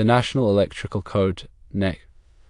The National Electrical Code, NEC,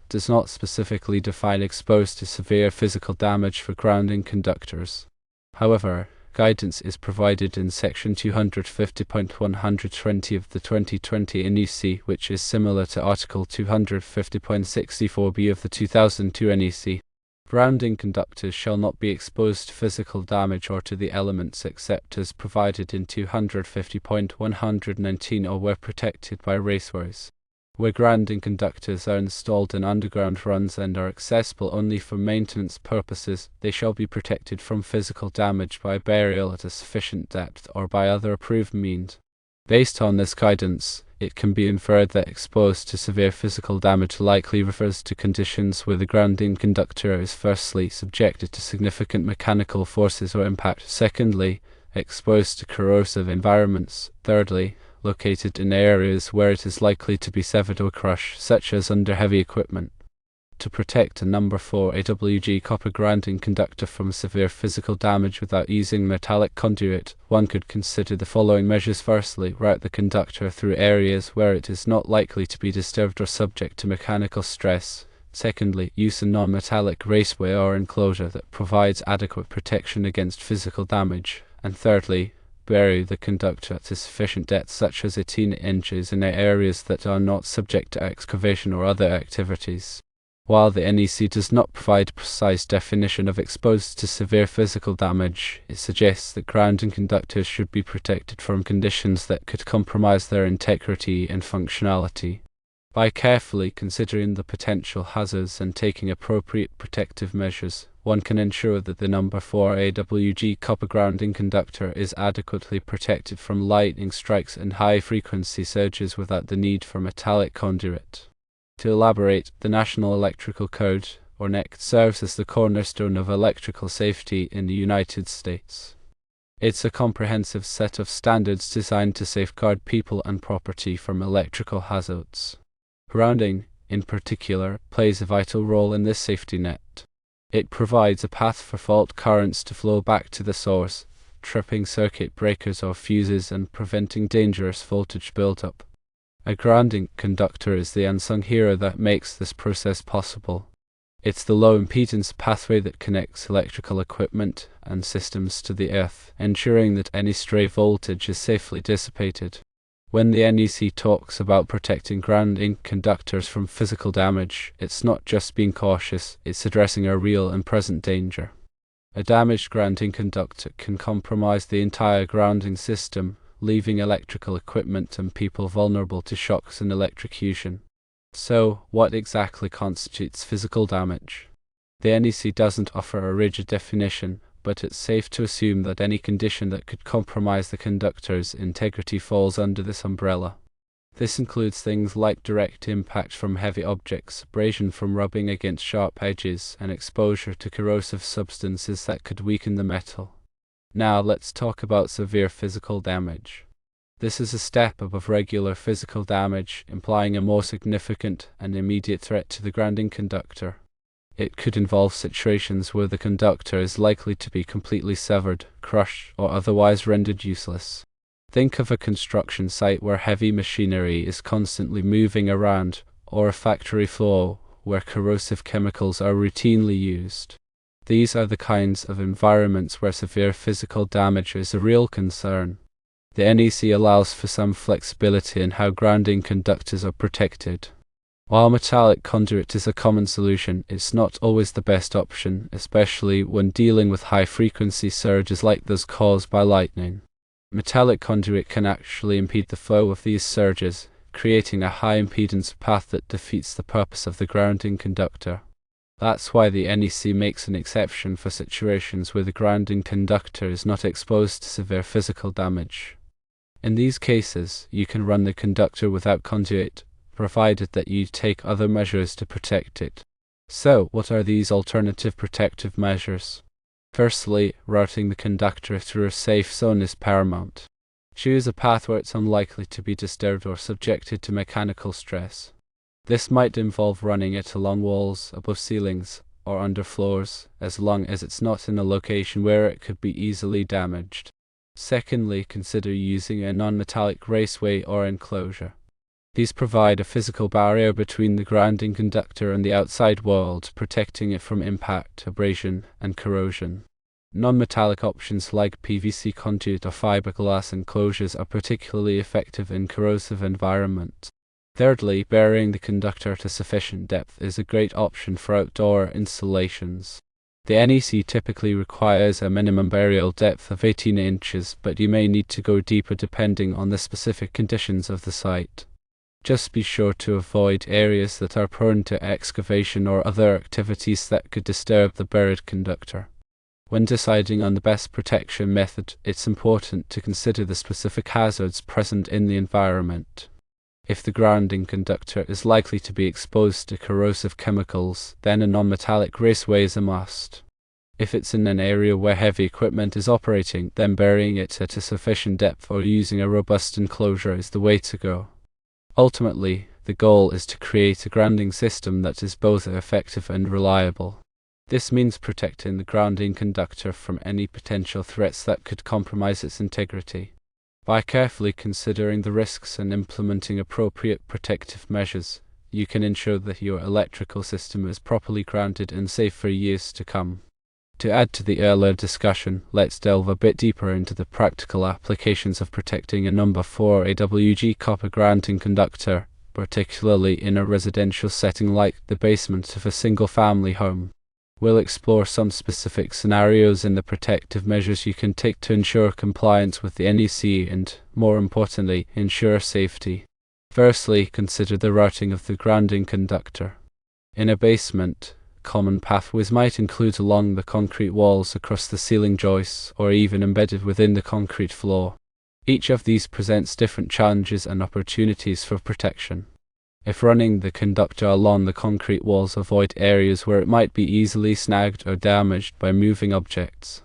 does not specifically define exposed to severe physical damage for grounding conductors. However, guidance is provided in Section 250.120 of the 2020 NEC, which is similar to Article 250.64b of the 2002 NEC. Grounding conductors shall not be exposed to physical damage or to the elements except as provided in 250.119 or where protected by raceways. Where grounding conductors are installed in underground runs and are accessible only for maintenance purposes, they shall be protected from physical damage by burial at a sufficient depth or by other approved means. Based on this guidance, it can be inferred that exposed to severe physical damage likely refers to conditions where the grounding conductor is firstly subjected to significant mechanical forces or impact, secondly, exposed to corrosive environments, thirdly, located in areas where it is likely to be severed or crushed, such as under heavy equipment. To protect a number 4 AWG copper grounding conductor from severe physical damage without using metallic conduit, one could consider the following measures. Firstly, route the conductor through areas where it is not likely to be disturbed or subject to mechanical stress. Secondly, use a non-metallic raceway or enclosure that provides adequate protection against physical damage. And thirdly, bury the conductor at a sufficient depth, such as 18 inches, in areas that are not subject to excavation or other activities. While the NEC does not provide a precise definition of exposed to severe physical damage, it suggests that grounding conductors should be protected from conditions that could compromise their integrity and functionality. By carefully considering the potential hazards and taking appropriate protective measures, one can ensure that the number 4 AWG copper grounding conductor is adequately protected from lightning strikes and high-frequency surges without the need for metallic conduit. To elaborate, the National Electrical Code, or NEC, serves as the cornerstone of electrical safety in the United States. It's a comprehensive set of standards designed to safeguard people and property from electrical hazards. Grounding, in particular, plays a vital role in this safety net. It provides a path for fault currents to flow back to the source, tripping circuit breakers or fuses and preventing dangerous voltage buildup. A grounding conductor is the unsung hero that makes this process possible. It's the low-impedance pathway that connects electrical equipment and systems to the earth, ensuring that any stray voltage is safely dissipated. When the NEC talks about protecting grounding conductors from physical damage, it's not just being cautious, it's addressing a real and present danger. A damaged grounding conductor can compromise the entire grounding system, leaving electrical equipment and people vulnerable to shocks and electrocution. So, what exactly constitutes physical damage? The NEC doesn't offer a rigid definition, but it's safe to assume that any condition that could compromise the conductor's integrity falls under this umbrella. This includes things like direct impact from heavy objects, abrasion from rubbing against sharp edges, and exposure to corrosive substances that could weaken the metal. Now let's talk about severe physical damage. This is a step above regular physical damage, implying a more significant and immediate threat to the grounding conductor. It could involve situations where the conductor is likely to be completely severed, crushed, or otherwise rendered useless. Think of a construction site where heavy machinery is constantly moving around, or a factory floor where corrosive chemicals are routinely used. These are the kinds of environments where severe physical damage is a real concern. The NEC allows for some flexibility in how grounding conductors are protected. While metallic conduit is a common solution, it's not always the best option, especially when dealing with high-frequency surges like those caused by lightning. Metallic conduit can actually impede the flow of these surges, creating a high-impedance path that defeats the purpose of the grounding conductor. That's why the NEC makes an exception for situations where the grounding conductor is not exposed to severe physical damage. In these cases, you can run the conductor without conduit, provided that you take other measures to protect it. So, what are these alternative protective measures? Firstly, routing the conductor through a safe zone is paramount. Choose a path where it's unlikely to be disturbed or subjected to mechanical stress. This might involve running it along walls, above ceilings, or under floors, as long as it's not in a location where it could be easily damaged. Secondly, consider using a non-metallic raceway or enclosure. These provide a physical barrier between the grounding conductor and the outside world, protecting it from impact, abrasion, and corrosion. Non-metallic options like PVC conduit or fiberglass enclosures are particularly effective in corrosive environments. Thirdly, burying the conductor at a sufficient depth is a great option for outdoor installations. The NEC typically requires a minimum burial depth of 18 inches, but you may need to go deeper depending on the specific conditions of the site. Just be sure to avoid areas that are prone to excavation or other activities that could disturb the buried conductor. When deciding on the best protection method, it's important to consider the specific hazards present in the environment. If the grounding conductor is likely to be exposed to corrosive chemicals, then a non-metallic raceway is a must. If it's in an area where heavy equipment is operating, then burying it at a sufficient depth or using a robust enclosure is the way to go. Ultimately, the goal is to create a grounding system that is both effective and reliable. This means protecting the grounding conductor from any potential threats that could compromise its integrity. By carefully considering the risks and implementing appropriate protective measures, you can ensure that your electrical system is properly grounded and safe for years to come. To add to the earlier discussion, let's delve a bit deeper into the practical applications of protecting a number 4 AWG copper grounding conductor, particularly in a residential setting like the basement of a single-family home. We'll explore some specific scenarios and the protective measures you can take to ensure compliance with the NEC and, more importantly, ensure safety. Firstly, consider the routing of the grounding conductor. In a basement, common pathways might include along the concrete walls, across the ceiling joists, or even embedded within the concrete floor. Each of these presents different challenges and opportunities for protection. If running the conductor along the concrete walls, avoid areas where it might be easily snagged or damaged by moving objects.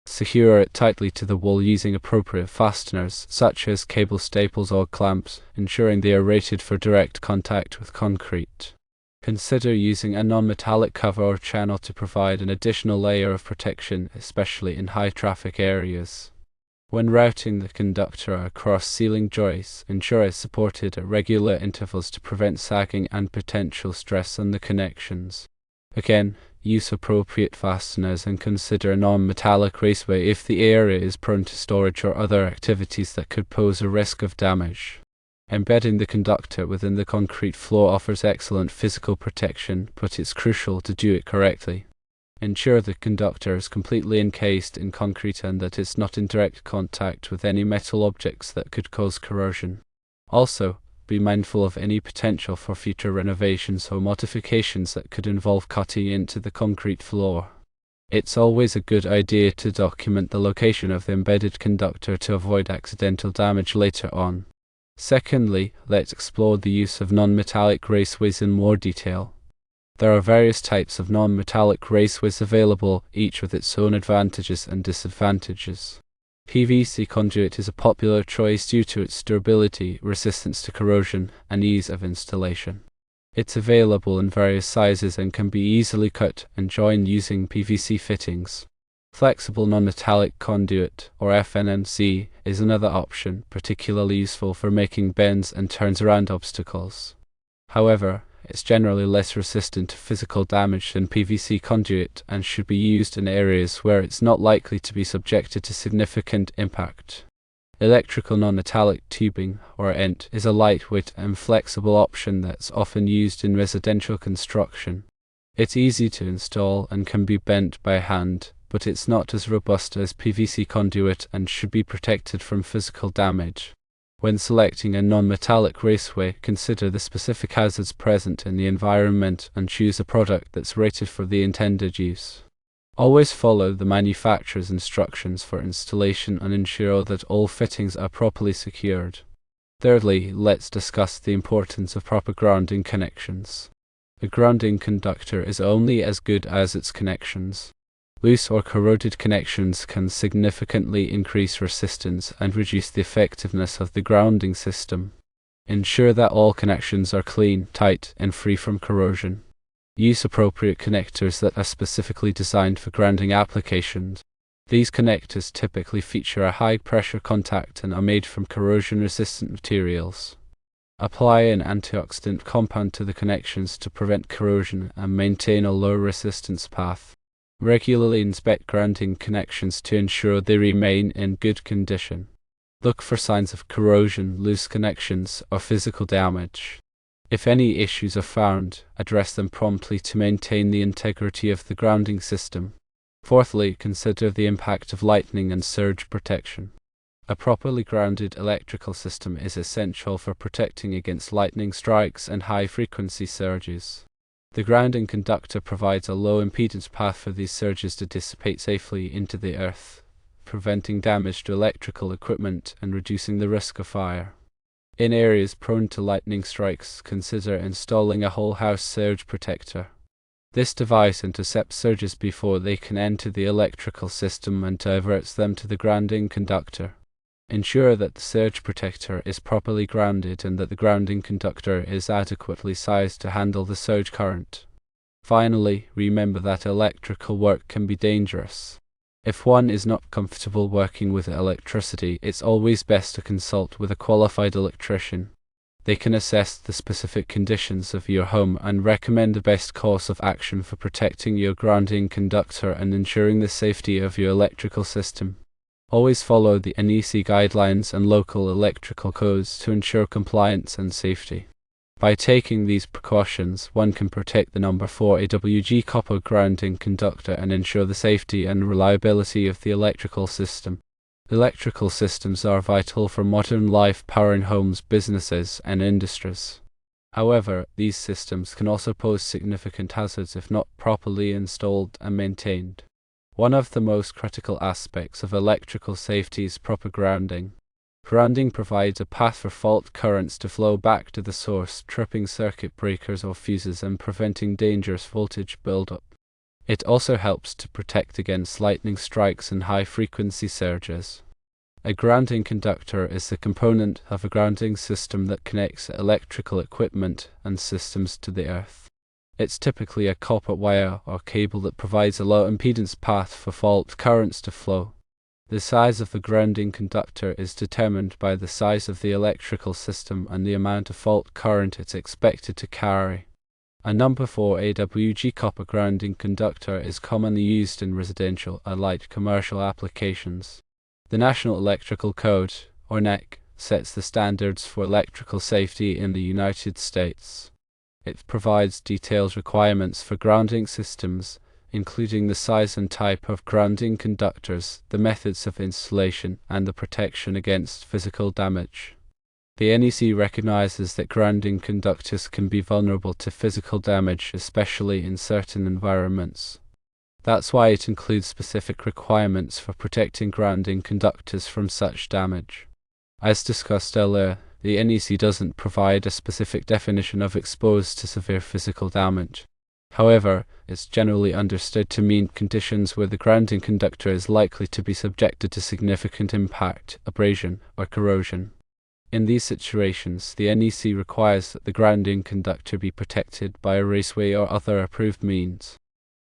Secure it tightly to the wall using appropriate fasteners, such as cable staples or clamps, ensuring they are rated for direct contact with concrete. Consider using a non-metallic cover or channel to provide an additional layer of protection, especially in high-traffic areas. When routing the conductor across ceiling joists, ensure it's supported at regular intervals to prevent sagging and potential stress on the connections. Again, use appropriate fasteners and consider a non-metallic raceway if the area is prone to storage or other activities that could pose a risk of damage. Embedding the conductor within the concrete floor offers excellent physical protection, but it's crucial to do it correctly. Ensure the conductor is completely encased in concrete and that it's not in direct contact with any metal objects that could cause corrosion. Also, be mindful of any potential for future renovations or modifications that could involve cutting into the concrete floor. It's always a good idea to document the location of the embedded conductor to avoid accidental damage later on. Secondly, let's explore the use of non-metallic raceways in more detail. There are various types of non-metallic raceways available, each with its own advantages and disadvantages. PVC conduit is a popular choice due to its durability, resistance to corrosion, and ease of installation. It's available in various sizes and can be easily cut and joined using PVC fittings. Flexible non-metallic conduit, or FNMC, is another option, particularly useful for making bends and turns around obstacles. However, it's generally less resistant to physical damage than PVC conduit and should be used in areas where it's not likely to be subjected to significant impact. Electrical non-metallic tubing, or ENT, is a lightweight and flexible option that's often used in residential construction. It's easy to install and can be bent by hand, but it's not as robust as PVC conduit and should be protected from physical damage. When selecting a non-metallic raceway, consider the specific hazards present in the environment and choose a product that's rated for the intended use. Always follow the manufacturer's instructions for installation and ensure that all fittings are properly secured. Thirdly, let's discuss the importance of proper grounding connections. A grounding conductor is only as good as its connections. Loose or corroded connections can significantly increase resistance and reduce the effectiveness of the grounding system. Ensure that all connections are clean, tight, and free from corrosion. Use appropriate connectors that are specifically designed for grounding applications. These connectors typically feature a high-pressure contact and are made from corrosion-resistant materials. Apply an antioxidant compound to the connections to prevent corrosion and maintain a low resistance path. Regularly inspect grounding connections to ensure they remain in good condition. Look for signs of corrosion, loose connections, or physical damage. If any issues are found, address them promptly to maintain the integrity of the grounding system. Fourthly, consider the impact of lightning and surge protection. A properly grounded electrical system is essential for protecting against lightning strikes and high-frequency surges. The grounding conductor provides a low impedance path for these surges to dissipate safely into the earth, preventing damage to electrical equipment and reducing the risk of fire. In areas prone to lightning strikes, consider installing a whole-house surge protector. This device intercepts surges before they can enter the electrical system and diverts them to the grounding conductor. Ensure that the surge protector is properly grounded and that the grounding conductor is adequately sized to handle the surge current. Finally, remember that electrical work can be dangerous. If one is not comfortable working with electricity, it's always best to consult with a qualified electrician. They can assess the specific conditions of your home and recommend the best course of action for protecting your grounding conductor and ensuring the safety of your electrical system. Always follow the NEC guidelines and local electrical codes to ensure compliance and safety. By taking these precautions, one can protect the number 4 AWG copper grounding conductor and ensure the safety and reliability of the electrical system. Electrical systems are vital for modern life, powering homes, businesses, and industries. However, these systems can also pose significant hazards if not properly installed and maintained. One of the most critical aspects of electrical safety is proper grounding. Grounding provides a path for fault currents to flow back to the source, tripping circuit breakers or fuses and preventing dangerous voltage buildup. It also helps to protect against lightning strikes and high-frequency surges. A grounding conductor is the component of a grounding system that connects electrical equipment and systems to the earth. It's typically a copper wire or cable that provides a low impedance path for fault currents to flow. The size of the grounding conductor is determined by the size of the electrical system and the amount of fault current it's expected to carry. A number 4 AWG copper grounding conductor is commonly used in residential and light commercial applications. The National Electrical Code, or NEC, sets the standards for electrical safety in the United States. It provides detailed requirements for grounding systems, including the size and type of grounding conductors, the methods of installation, and the protection against physical damage. The NEC recognizes that grounding conductors can be vulnerable to physical damage, especially in certain environments. That's why it includes specific requirements for protecting grounding conductors from such damage. As discussed earlier, the NEC doesn't provide a specific definition of exposed to severe physical damage. However, it's generally understood to mean conditions where the grounding conductor is likely to be subjected to significant impact, abrasion, or corrosion. In these situations, the NEC requires that the grounding conductor be protected by a raceway or other approved means.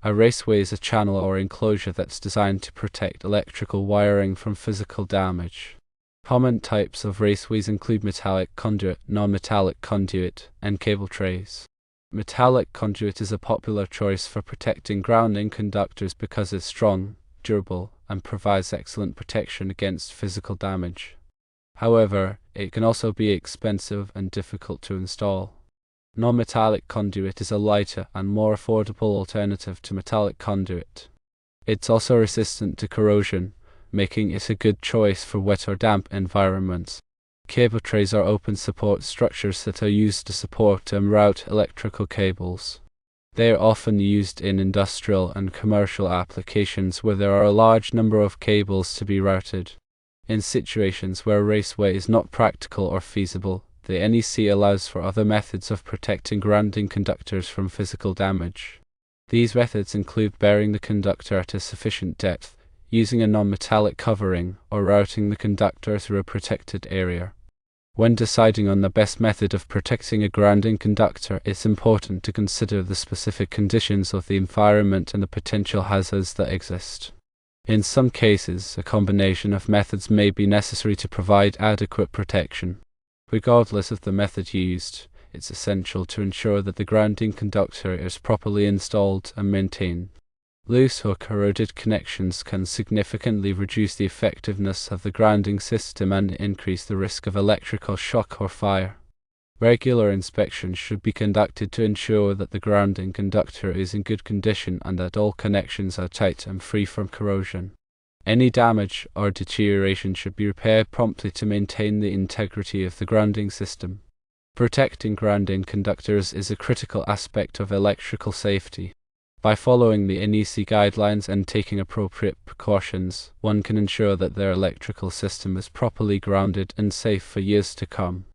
A raceway is a channel or enclosure that's designed to protect electrical wiring from physical damage. Common types of raceways include metallic conduit, non-metallic conduit, and cable trays. Metallic conduit is a popular choice for protecting grounding conductors because it's strong, durable, and provides excellent protection against physical damage. However, it can also be expensive and difficult to install. Non-metallic conduit is a lighter and more affordable alternative to metallic conduit. It's also resistant to corrosion, making it a good choice for wet or damp environments. Cable trays are open support structures that are used to support and route electrical cables. They are often used in industrial and commercial applications where there are a large number of cables to be routed. In situations where a raceway is not practical or feasible, the NEC allows for other methods of protecting grounding conductors from physical damage. These methods include burying the conductor at a sufficient depth, using a non-metallic covering, or routing the conductor through a protected area. When deciding on the best method of protecting a grounding conductor, it's important to consider the specific conditions of the environment and the potential hazards that exist. In some cases, a combination of methods may be necessary to provide adequate protection. Regardless of the method used, it's essential to ensure that the grounding conductor is properly installed and maintained. Loose or corroded connections can significantly reduce the effectiveness of the grounding system and increase the risk of electrical shock or fire. Regular inspections should be conducted to ensure that the grounding conductor is in good condition and that all connections are tight and free from corrosion. Any damage or deterioration should be repaired promptly to maintain the integrity of the grounding system. Protecting grounding conductors is a critical aspect of electrical safety. By following the NEC guidelines and taking appropriate precautions, one can ensure that their electrical system is properly grounded and safe for years to come.